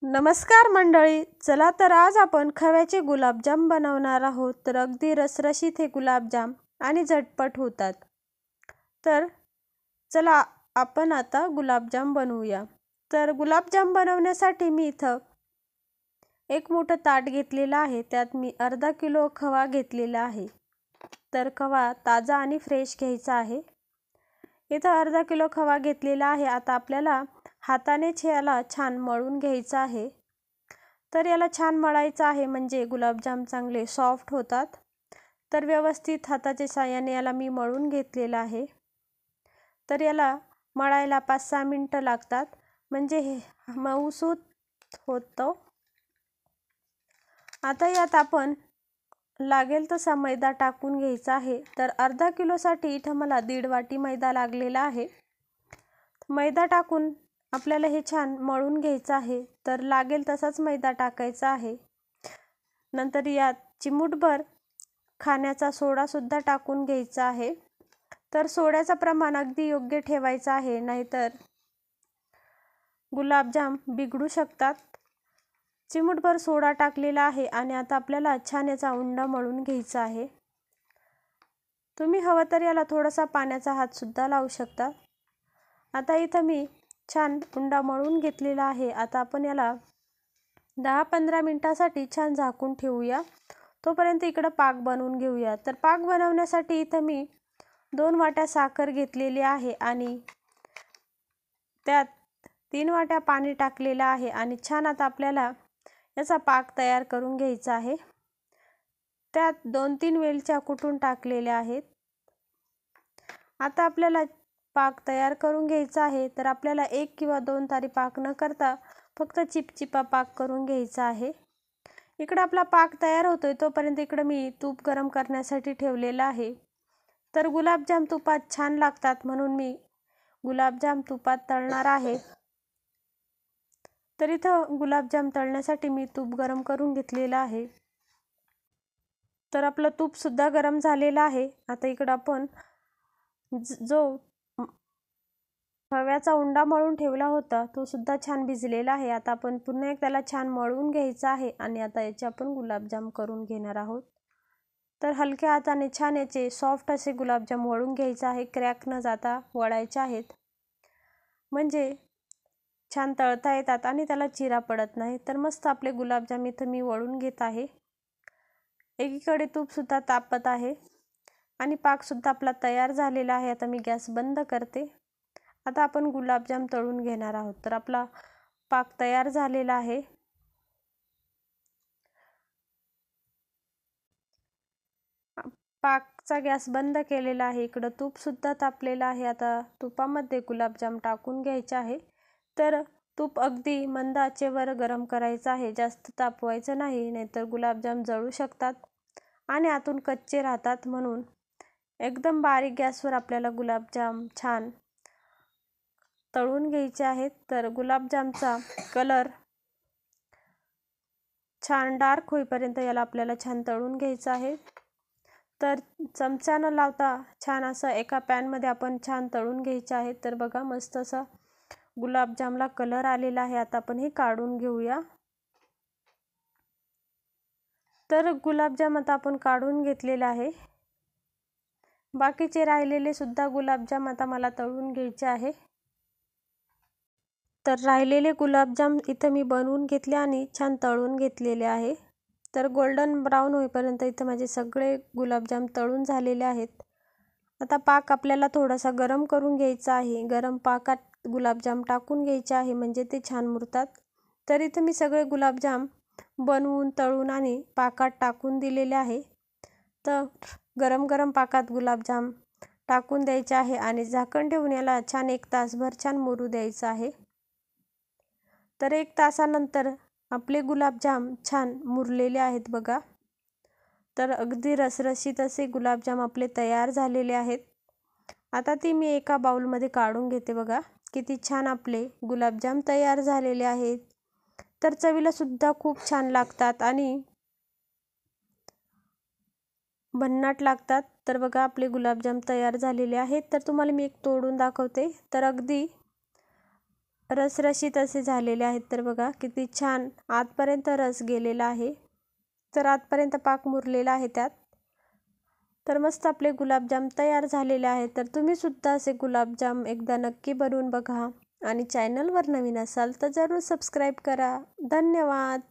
नमस्कार मंडळी, चला तर आज आपण खव्याचे गुलाबजाम बनवणार आहोत। तर अगदी रसरशीत हे गुलाबजाम आणि झटपट होतात। तर चला आपण आता गुलाबजाम बनवूया। तर गुलाबजाम बनवण्यासाठी मी इथं एक मोठं ताट घेतलेलं आहे। त्यात मी अर्धा किलो खवा घेतलेला आहे। तर खवा ताजा आणि फ्रेश घ्यायचा आहे। इथं अर्धा किलो खवा घेतलेला आहे। आता आपल्याला हातानेच याला छान मळून घ्यायचं आहे। तर याला छान मळायचं आहे म्हणजे गुलाबजाम चांगले सॉफ्ट होतात। तर व्यवस्थित हाताच्या साहाय्याने याला मी मळून घेतलेलं आहे। तर याला मळायला 5-6 मिनिटं लागतात म्हणजे हे मऊसूत होतं। आता यात आपण लागेल तसा मैदा टाकून घ्यायचा आहे। तर अर्धा किलोसाठी इथं मला 1.5 वाटी मैदा लागलेला आहे। मैदा टाकून आपल्याला हे छान मळून घ्यायचं आहे। तर लागेल तसाच मैदा टाकायचा आहे। नंतर यात चिमूटभर खाण्याचा सोडा सुद्धा टाकून घ्यायचा आहे। तर सोड्याचं प्रमाण अगदी योग्य ठेवायचं आहे, नाहीतर गुलाबजाम बिघडू शकतात। चिमूटभर सोडा टाकलेला आहे आणि आता आपल्याला छान याचा उंडा मळून घ्यायचा आहे। तुम्ही हवं तर याला थोडासा पाण्याचा हात सुद्धा लावू शकता। आता इथं मी छान उंडा मळून घेतलेला आहे। आता आपण याला 10-15 मिनिटांसाठी छान झाकून ठेवूया। तोपर्यंत इकडं पाक बनवून घेऊया। तर पाक बनवण्यासाठी इथं मी 2 वाट्या साखर घेतलेली आहे आणि त्यात 3 वाट्या पाणी टाकलेलं आहे आणि छान आता आपल्याला याचा पाक तयार करून घ्यायचा आहे। त्यात 2-3 वेलच्या कुटून टाकलेल्या आहेत। आता आपल्याला पाक तयार करून घ्यायचा आहे। तर आपल्याला 1 किंवा 2 तारी पाक न करता फक्त चिपचिपा पाक करून घ्यायचा आहे। इकडे आपला पाक तयार होतोय तोपर्यंत इकडे मी तूप गरम करण्यासाठी ठेवलेलं आहे। तर गुलाबजाम तुपात छान लागतात म्हणून मी गुलाबजाम तुपात तळणार आहे। तर इथं गुलाबजाम तळण्यासाठी मी तूप गरम करून घेतलेलं आहे। तर आपलं तूप सुद्धा गरम झालेलं आहे। आता इकडे आपण जो खव्याचा उंडा मळून ठेवला होता तो सुद्धा छान भिजलेला आहे। आता आपण पुन्हा एक त्याला छान मळून घ्यायचा आहे आणि आता याचे आपण गुलाबजाम करून घेणार आहोत। तर हलक्या हाताने छान याचे सॉफ्ट असे गुलाबजाम वळून घ्यायचे आहे। क्रॅक न जाता वळायचे आहेत म्हणजे छान तळता येतात आणि त्याला चिरा पडत नाही। तर मस्त आपले गुलाबजाम इथं मी वळून घेत आहे। एकीकडे तूप सुद्धा तापत आहे आणि पाक सुद्धा आपला तयार झालेला आहे। आता मी गॅस बंद करते। आता आपण गुलाबजाम तळून घेणार आहोत। तर आपला पाक तयार झालेला आहे। पाकचा गॅस बंद केलेला आहे। इकडे तूप सुद्धा तापलेलं आहे। आता तुपामध्ये गुलाबजाम टाकून घ्यायचे आहे। तर तूप अगदी मंद आचेवर गरम करायचं आहे, जास्त तापवायचं नाही, नाहीतर गुलाबजाम जळू शकतात आणि आतून कच्चे राहतात। म्हणून एकदम बारीक गॅसवर आपल्याला गुलाबजाम छान तळून घ्यायचे आहेत। तर गुलाबजामचा कलर छान डार्क होईपर्यंत याला आपल्याला छान तळून घ्यायचं आहे। तर चमचा न लावता छान असं एका पॅनमध्ये आपण छान तळून घ्यायचे आहे। तर बघा मस्त असा गुलाबजामला कलर आलेला आहे। आता आपण हे काढून घेऊया। तर गुलाबजाम आता आपण काढून घेतलेला आहे। बाकीचे राहिलेले सुद्धा गुलाबजाम आता मला तळून घ्यायचे आहे। तर राहिलेले गुलाबजाम इथं मी बनवून घेतले आणि छान तळून घेतलेले आहे। तर गोल्डन ब्राउन होईपर्यंत इथं माझे सगळे गुलाबजाम तळून झालेले आहेत। आता पाक आपल्याला थोडासा गरम करून घ्यायचा आहे। गरम पाकात गुलाबजाम टाकून घ्यायचे आहे म्हणजे ते छान मुरतात। तर इथं मी सगळे गुलाबजाम बनवून तळून आणि पाकात टाकून दिलेले आहे। तर गरम गरम पाकात गुलाबजाम टाकून द्यायचे आहे आणि झाकण ठेवून याला छान 1 तासभर छान मुरू द्यायचं आहे। तर 1 तासानंतर आपले गुलाबजाम छान मुरलेले आहेत बघा। तर अगदी रसरशीत असे गुलाबजाम आपले तयार झालेले आहेत। आता ती मी एका बाउलमध्ये काढून घेते। बघा किती छान आपले गुलाबजाम तयार झालेले आहेत। तर चवीला सुद्धा खूप छान लागतात आणि भन्नाट लागतात। तर बघा आपले गुलाबजाम तयार झालेले आहेत। तर तुम्हाला मी एक तोडून दाखवते। तर अगदी रसरशीत असे झालेले आहेत. तर बघा किती छान आतपर्यंत रस गेलेला आहे. तर आतपर्यंत पाक मुरलेला आहे त्यात. तर मस्त आपले गुलाबजाम तयार झालेले आहेत. तर तुम्ही सुद्धा असे गुलाबजाम एकदा नक्की बनवून बघा आणि चॅनलवर नवीन असाल तर जरूर सबस्क्राईब करा. धन्यवाद.